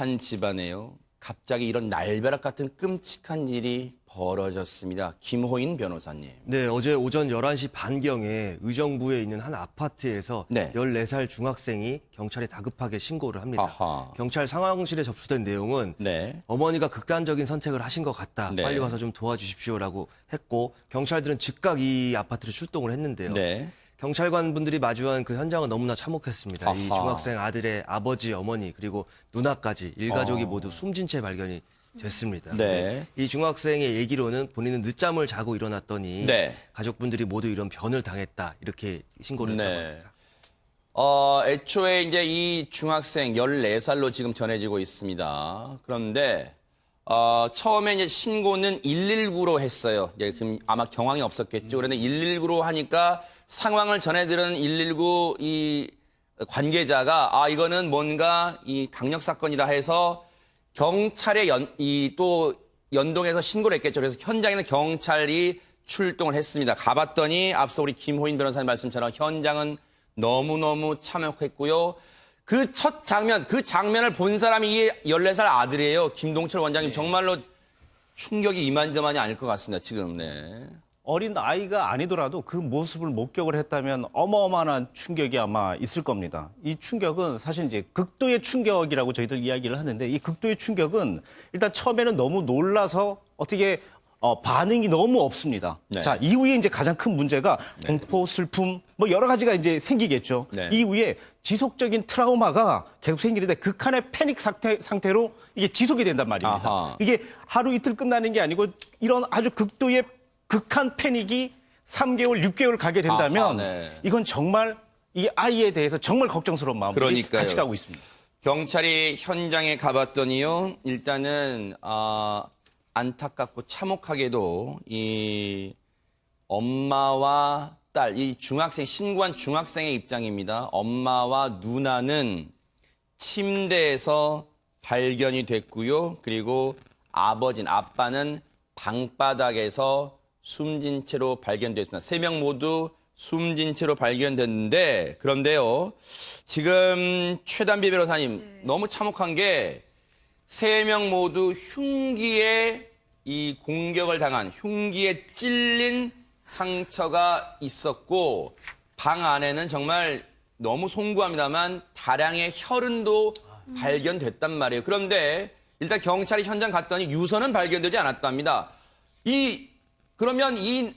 한 집안에요. 갑자기 이런 날벼락 같은 끔찍한 일이 벌어졌습니다. 김호인 변호사님. 네, 어제 오전 11시 반경에 의정부에 있는 한 아파트에서 네. 14살 중학생이 경찰에 다급하게 신고를 합니다. 아하. 경찰 상황실에 접수된 내용은 네. 어머니가 극단적인 선택을 하신 것 같다. 네. 빨리 와서 좀 도와주십시오라고 했고 경찰들은 즉각 이 아파트를 출동을 했는데요. 네. 경찰관분들이 마주한 그 현장은 너무나 참혹했습니다. 이 아하. 중학생 아들의 아버지, 어머니 그리고 누나까지 일가족이 어. 모두 숨진 채 발견이 됐습니다. 네. 이 중학생의 얘기로는 본인은 늦잠을 자고 일어났더니 네. 가족분들이 모두 이런 변을 당했다 이렇게 신고를 했다고 네. 합니다. 애초에 이제 이 중학생 14살로 지금 전해지고 있습니다. 그런데 처음에 이제 신고는 119로 했어요. 이제 지금 아마 경황이 없었겠죠. 그런데 119로 하니까 상황을 전해들은 119 이 관계자가 이거는 뭔가 이 강력 사건이다 해서 경찰에 또 연동해서 신고를 했겠죠. 그래서 현장에는 경찰이 출동을 했습니다. 가봤더니 앞서 우리 김호인 변호사님 말씀처럼 현장은 너무너무 참혹했고요. 그 첫 장면, 그 장면을 본 사람이 이 14살 아들이에요. 김동철 원장님. 정말로 충격이 이만저만이 아닐 것 같습니다. 지금. 네. 어린 아이가 아니더라도 그 모습을 목격을 했다면 어마어마한 충격이 아마 있을 겁니다. 이 충격은 사실 이제 극도의 충격이라고 저희들 이야기를 하는데 이 극도의 충격은 일단 처음에는 너무 놀라서 어떻게 반응이 너무 없습니다. 네. 자, 이후에 이제 가장 큰 문제가 공포, 슬픔, 뭐 여러 가지가 이제 생기겠죠. 네. 이후에 지속적인 트라우마가 계속 생기는데 극한의 패닉 상태로 이게 지속이 된단 말입니다. 아하. 이게 하루 이틀 끝나는 게 아니고 이런 아주 극도의 극한 패닉이 3개월, 6개월 가게 된다면 아하, 네. 이건 정말 이 아이에 대해서 정말 걱정스러운 마음들이 그러니까요. 같이 가고 있습니다. 경찰이 현장에 가봤더니요. 일단은 안타깝고 참혹하게도 이 엄마와 딸, 이 중학생, 신고한 중학생의 입장입니다. 엄마와 누나는 침대에서 발견이 됐고요. 그리고 아빠는 방바닥에서 숨진 채로 발견됐습니다. 3명 모두 숨진 채로 발견됐는데 그런데요. 지금 최단비 변호사님 너무 참혹한 게 3명 모두 흉기에 이 공격을 당한 흉기에 찔린 상처가 있었고 방 안에는 정말 너무 송구합니다만 다량의 혈흔도 발견됐단 말이에요. 그런데 일단 경찰이 현장 갔더니 유서는 발견되지 않았답니다. 그러면 이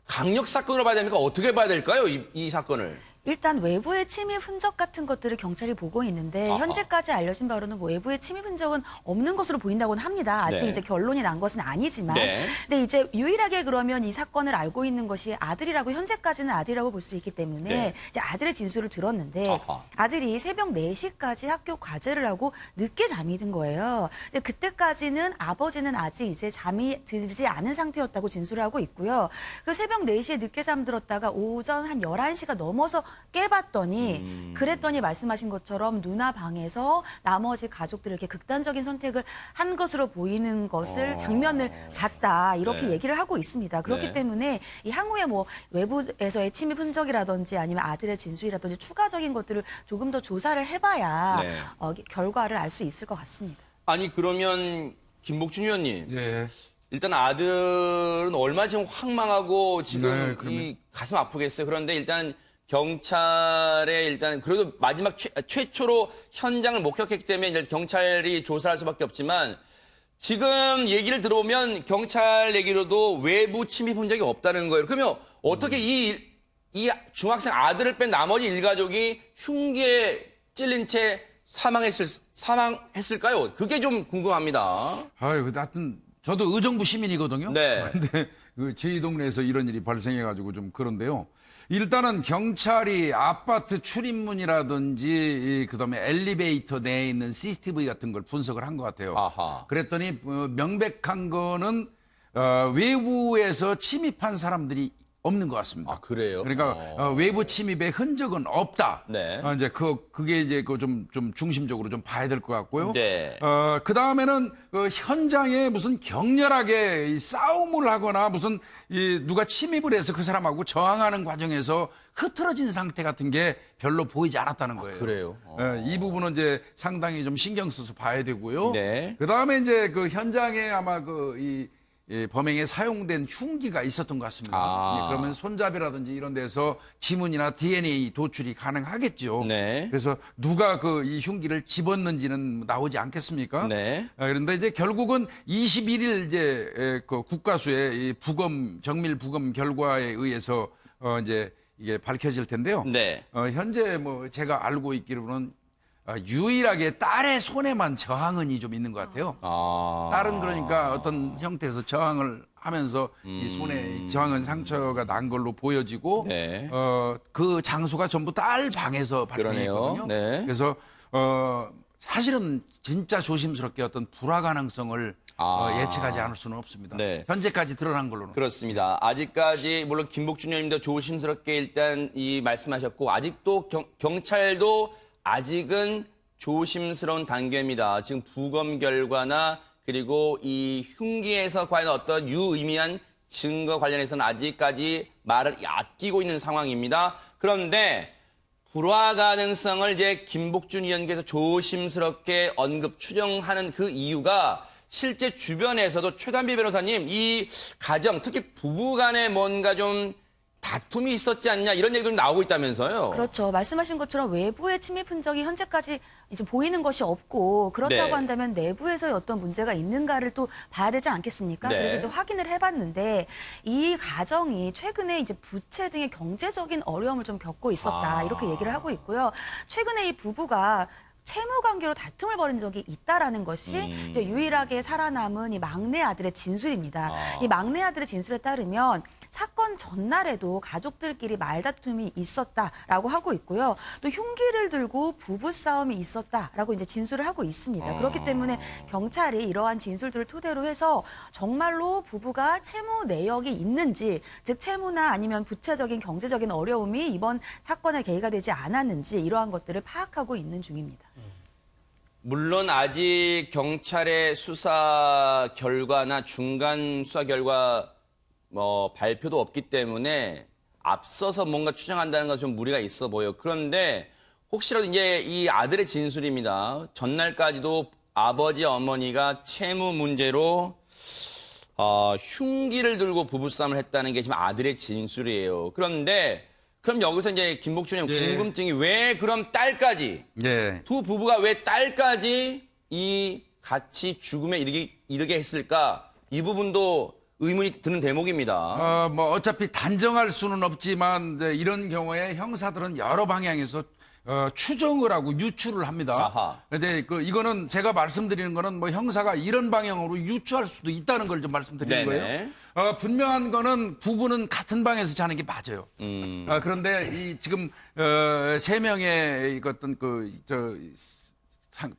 강력 사건으로 봐야 됩니까? 어떻게 봐야 될까요? 이 사건을. 일단 외부의 침입 흔적 같은 것들을 경찰이 보고 있는데 아하. 현재까지 알려진 바로는 뭐 외부의 침입 흔적은 없는 것으로 보인다고는 합니다. 아직 네. 이제 결론이 난 것은 아니지만. 네. 근데 이제 유일하게 그러면 이 사건을 알고 있는 것이 아들이라고 현재까지는 아들이라고 볼 수 있기 때문에 네. 이제 아들의 진술을 들었는데 아하. 아들이 새벽 4시까지 학교 과제를 하고 늦게 잠이 든 거예요. 근데 그때까지는 아버지는 아직 이제 잠이 들지 않은 상태였다고 진술을 하고 있고요. 그리고 새벽 4시에 늦게 잠들었다가 오전 한 11시가 넘어서 깨봤더니 그랬더니 말씀하신 것처럼 누나 방에서 나머지 가족들이 이렇게 극단적인 선택을 한 것으로 보이는 것을 장면을 봤다 이렇게 네. 얘기를 하고 있습니다. 그렇기 네. 때문에 이 향후에 뭐 외부에서의 침입 흔적이라든지 아니면 아들의 진술이라든지 추가적인 것들을 조금 더 조사를 해봐야 네. 결과를 알 수 있을 것 같습니다. 아니 그러면 김복준 의원님. 네. 일단 아들은 얼마나 지금 황망하고 지금 네, 그러면- 이 가슴 아프겠어요. 그런데 일단 경찰에 일단 그래도 마지막 최초로 현장을 목격했기 때문에 이제 경찰이 조사할 수밖에 없지만 지금 얘기를 들어보면 경찰 얘기로도 외부 침입 흔적이 없다는 거예요. 그러면 어떻게 이 중학생 아들을 뺀 나머지 일가족이 흉기에 찔린 채 사망했을까요? 그게 좀 궁금합니다. 아유, 하여튼 저도 의정부 시민이거든요. 네. 근데 저희 동네에서 이런 일이 발생해가지고 좀 그런데요. 일단은 경찰이 아파트 출입문이라든지 그다음에 엘리베이터 내에 있는 CCTV 같은 걸 분석을 한 것 같아요. 아하. 그랬더니 명백한 거는 외부에서 침입한 사람들이 없는 것 같습니다. 아, 그래요? 그러니까 외부 침입의 흔적은 없다. 네. 이제 그게 이제 좀 중심적으로 좀 봐야 될 것 같고요. 네. 그 다음에는 그 현장에 무슨 격렬하게 이 싸움을 하거나 무슨 누가 침입을 해서 그 사람하고 저항하는 과정에서 흐트러진 상태 같은 게 별로 보이지 않았다는 거예요. 그래요? 이 부분은 이제 상당히 좀 신경 써서 봐야 되고요. 네. 그 다음에 이제 그 현장에 아마 범행에 사용된 흉기가 있었던 것 같습니다. 아. 그러면 손잡이라든지 이런 데서 지문이나 DNA 도출이 가능하겠죠. 네. 그래서 누가 이 흉기를 집었는지는 나오지 않겠습니까? 네. 그런데 이제 결국은 21일 이제 그 국가수의 이 정밀 부검 결과에 의해서 이제 이게 밝혀질 텐데요. 네. 현재 뭐 제가 알고 있기로는 유일하게 딸의 손에만 저항은이 좀 있는 것 같아요. 아. 딸은 그러니까 어떤 형태에서 저항을 하면서 이 손에 저항은 상처가 난 걸로 보여지고 네. 그 장소가 전부 딸 방에서 발생했거든요. 그러네요. 네. 그래서 사실은 진짜 조심스럽게 어떤 불화 가능성을 예측하지 않을 수는 없습니다. 네. 현재까지 드러난 걸로는. 그렇습니다. 아직까지 물론 김복준 의원님도 조심스럽게 일단 말씀하셨고 아직도 경찰도 아직은 조심스러운 단계입니다. 지금 부검 결과나 그리고 이 흉기에서 과연 어떤 유의미한 증거 관련해서는 아직까지 말을 아끼고 있는 상황입니다. 그런데 불화 가능성을 이제 김복준 의원께서 조심스럽게 추정하는 그 이유가 실제 주변에서도 최단비 변호사님 이 가정 특히 부부 간에 뭔가 좀 다툼이 있었지 않냐 이런 얘기도 나오고 있다면서요. 그렇죠. 말씀하신 것처럼 외부의 침입 흔적이 현재까지 이제 보이는 것이 없고 그렇다고 네. 한다면 내부에서의 어떤 문제가 있는가를 또 봐야 되지 않겠습니까? 네. 그래서 이제 확인을 해봤는데 이 가정이 최근에 이제 부채 등의 경제적인 어려움을 좀 겪고 있었다 이렇게 얘기를 하고 있고요. 최근에 이 부부가 채무 관계로 다툼을 벌인 적이 있다라는 것이 이제 유일하게 살아남은 이 막내 아들의 진술입니다. 이 막내 아들의 진술에 따르면 사건 전날에도 가족들끼리 말다툼이 있었다라고 하고 있고요. 또 흉기를 들고 부부 싸움이 있었다라고 이제 진술을 하고 있습니다. 그렇기 때문에 경찰이 이러한 진술들을 토대로 해서 정말로 부부가 채무 내역이 있는지, 즉 채무나 아니면 부채적인 경제적인 어려움이 이번 사건에 계기가 되지 않았는지 이러한 것들을 파악하고 있는 중입니다. 물론 아직 경찰의 수사 결과나 중간 수사 결과 발표도 없기 때문에 앞서서 뭔가 추정한다는 건 좀 무리가 있어 보여요. 그런데 혹시라도 이제 이 아들의 진술입니다. 전날까지도 아버지 어머니가 채무 문제로 흉기를 들고 부부싸움을 했다는 게 지금 아들의 진술이에요. 그런데 그럼 여기서 이제 김복준 형 예. 궁금증이 왜 그럼 딸까지 예. 두 부부가 왜 딸까지 이 같이 죽음에 이르게 했을까? 이 부분도 의문이 드는 대목입니다. 뭐 어차피 단정할 수는 없지만 이제 이런 경우에 형사들은 여러 방향에서 추정을 하고 유추를 합니다. 아하. 근데 이거는 제가 말씀드리는 거는 뭐 형사가 이런 방향으로 유추할 수도 있다는 걸 좀 말씀드리는 네네. 거예요. 분명한 거는 부부는 같은 방에서 자는 게 맞아요. 그런데 이 지금 세 명의 어떤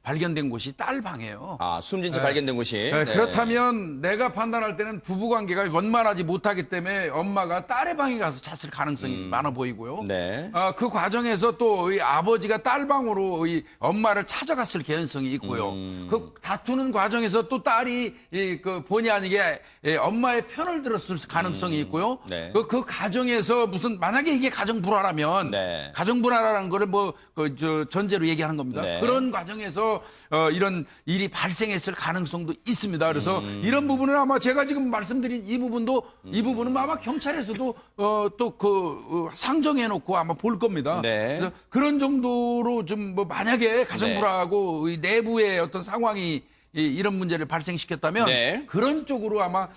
발견된 곳이 딸 방이에요. 숨진 채 발견된 곳이. 네. 그렇다면 내가 판단할 때는 부부관계가 원만하지 못하기 때문에 엄마가 딸의 방에 가서 잤을 가능성이 많아 보이고요. 네. 그 과정에서 또 이 아버지가 딸 방으로 이 엄마를 찾아갔을 개연성이 있고요. 그 다투는 과정에서 또 딸이 본의 아니게 엄마의 편을 들었을 가능성이 있고요. 네. 그 가정에서 만약에 이게 가정 불화라면 네. 가정 불화라는 거를 전제로 얘기하는 겁니다. 네. 그런 과정에서 이런 일이 발생했을 가능성도 있습니다. 그래서 이런 부분은 아마 제가 지금 말씀드린 이 부분은 아마 경찰에서도 또 상정해놓고 아마 볼 겁니다. 네. 그래서 그런 정도로 좀 만약에 가정 불화하고 이 내부의 어떤 상황이 이런 문제를 발생시켰다면 네. 그런 쪽으로 아마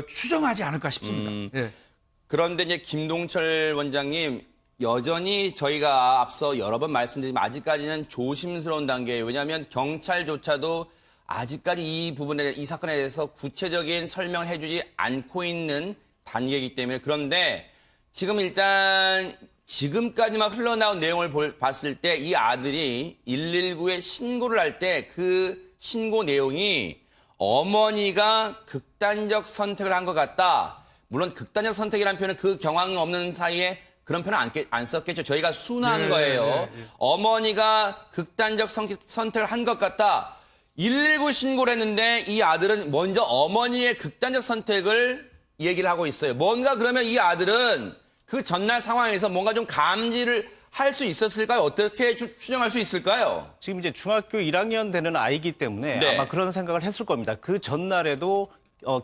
추정하지 않을까 싶습니다. 예. 그런데 이제 김동철 원장님 여전히 저희가 앞서 여러 번 말씀드리지만 아직까지는 조심스러운 단계예요. 왜냐하면 경찰조차도 아직까지 이 사건에 대해서 구체적인 설명을 해주지 않고 있는 단계이기 때문에 그런데 지금 일단 지금까지만 흘러나온 내용을 봤을 때 이 아들이 119에 신고를 할 때 그 신고 내용이 어머니가 극단적 선택을 한 것 같다. 물론 극단적 선택이라는 표현은 그 경황 없는 사이에 그런 표현은 안 썼겠죠. 저희가 순화한 거예요. 어머니가 극단적 선택을 한 것 같다. 119 신고를 했는데 이 아들은 먼저 어머니의 극단적 선택을 얘기를 하고 있어요. 뭔가 그러면 이 아들은 그 전날 상황에서 뭔가 좀 감지를 할 수 있었을까요? 어떻게 추정할 수 있을까요? 지금 이제 중학교 1학년 되는 아이기 때문에 네. 아마 그런 생각을 했을 겁니다. 그 전날에도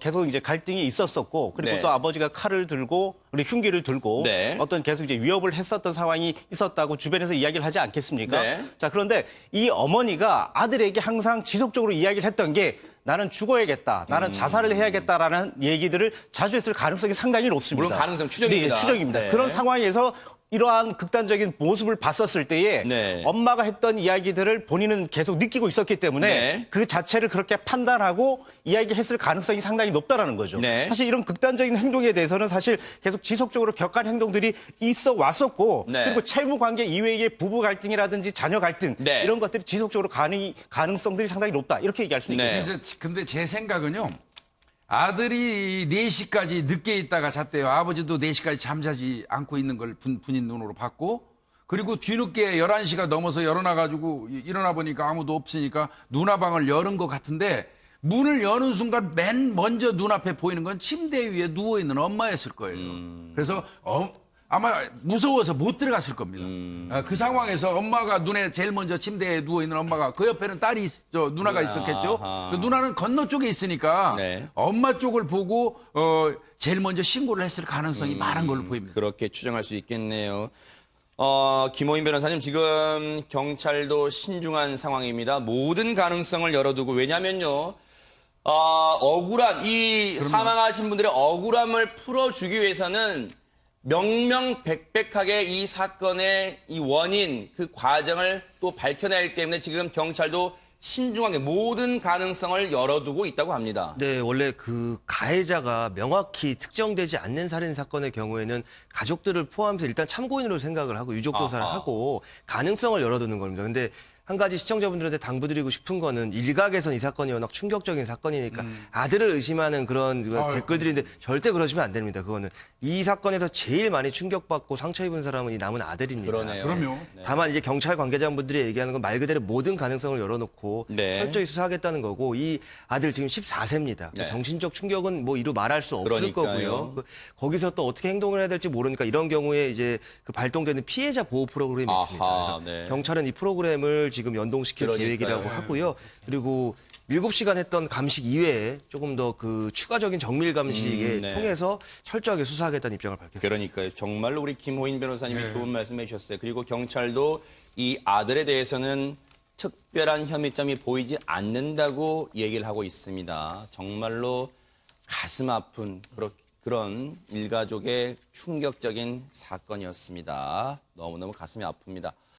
계속 이제 갈등이 있었었고, 그리고 네. 또 아버지가 칼을 들고, 그리고 흉기를 들고, 네. 어떤 계속 이제 위협을 했었던 상황이 있었다고 주변에서 이야기를 하지 않겠습니까? 네. 자, 그런데 이 어머니가 아들에게 항상 지속적으로 이야기를 했던 게 나는 죽어야겠다, 나는 자살을 해야겠다라는 얘기들을 자주 했을 가능성이 상당히 높습니다. 물론 가능성 추정입니다. 네, 추정입니다. 네. 그런 상황에서 이러한 극단적인 모습을 봤었을 때에 네. 엄마가 했던 이야기들을 본인은 계속 느끼고 있었기 때문에 네. 그 자체를 그렇게 판단하고 이야기했을 가능성이 상당히 높다라는 거죠. 네. 사실 이런 극단적인 행동에 대해서는 사실 계속 지속적으로 격한 행동들이 있어 왔었고 네. 그리고 채무 관계 이외의 부부 갈등이라든지 자녀 갈등 네. 이런 것들이 지속적으로 가능성들이 상당히 높다 이렇게 얘기할 수 네. 있겠죠. 근데 제 생각은요. 아들이 4시까지 늦게 있다가 잤대요. 아버지도 4시까지 잠자지 않고 있는 걸 본인 눈으로 봤고, 그리고 뒤늦게 11시가 넘어서 일어나가지고 일어나 보니까 아무도 없으니까 누나방을 열은 것 같은데, 문을 여는 순간 맨 먼저 눈앞에 보이는 건 침대 위에 누워있는 엄마였을 거예요. 그래서 아마 무서워서 못 들어갔을 겁니다. 그 상황에서 엄마가 눈에 제일 먼저 침대에 누워있는 엄마가, 그 옆에는 딸이 누나가 있었겠죠. 아하. 그 누나는 건너 쪽에 있으니까 네. 엄마 쪽을 보고 제일 먼저 신고를 했을 가능성이 많은 걸로 보입니다. 그렇게 추정할 수 있겠네요. 김호인 변호사님, 지금 경찰도 신중한 상황입니다. 모든 가능성을 열어두고, 왜냐면요, 억울한, 사망하신 분들의 억울함을 풀어주기 위해서는 명명백백하게 이 사건의 이 원인, 그 과정을 또 밝혀내야 하기 때문에 지금 경찰도 신중하게 모든 가능성을 열어두고 있다고 합니다. 네, 원래 그 가해자가 명확히 특정되지 않는 살인 사건의 경우에는 가족들을 포함해서 일단 참고인으로 생각을 하고 유족 조사를 아하. 하고 가능성을 열어두는 겁니다. 근데 한 가지 시청자분들한테 당부드리고 싶은 거는 일각에선 이 사건이 워낙 충격적인 사건이니까 아들을 의심하는 그런 댓글들인데 절대 그러시면 안 됩니다. 그거는 이 사건에서 제일 많이 충격받고 상처 입은 사람은 이 남은 아들입니다. 그러네요. 그럼요. 다만 이제 경찰 관계자분들이 얘기하는 건 말 그대로 모든 가능성을 열어놓고 네. 철저히 수사하겠다는 거고, 이 아들 지금 14세입니다. 네. 정신적 충격은 뭐 이루 말할 수 없을 그러니까요. 거고요. 거기서 또 어떻게 행동을 해야 될지 모르니까 이런 경우에 이제 그 발동되는 피해자 보호 프로그램이 있습니다. 아하, 그래서 네. 경찰은 이 프로그램을 지금 연동시킬 그러니까요. 계획이라고 하고요. 그리고 7시간 했던 감식 이외에 조금 더 그 추가적인 정밀 감식에 네. 통해서 철저하게 수사하겠다는 입장을 밝혔습니다. 그러니까요. 정말로 우리 김호인 변호사님이 좋은 말씀해 주셨어요. 그리고 경찰도 이 아들에 대해서는 특별한 혐의점이 보이지 않는다고 얘기를 하고 있습니다. 정말로 가슴 아픈 그런 일가족의 충격적인 사건이었습니다. 너무너무 가슴이 아픕니다.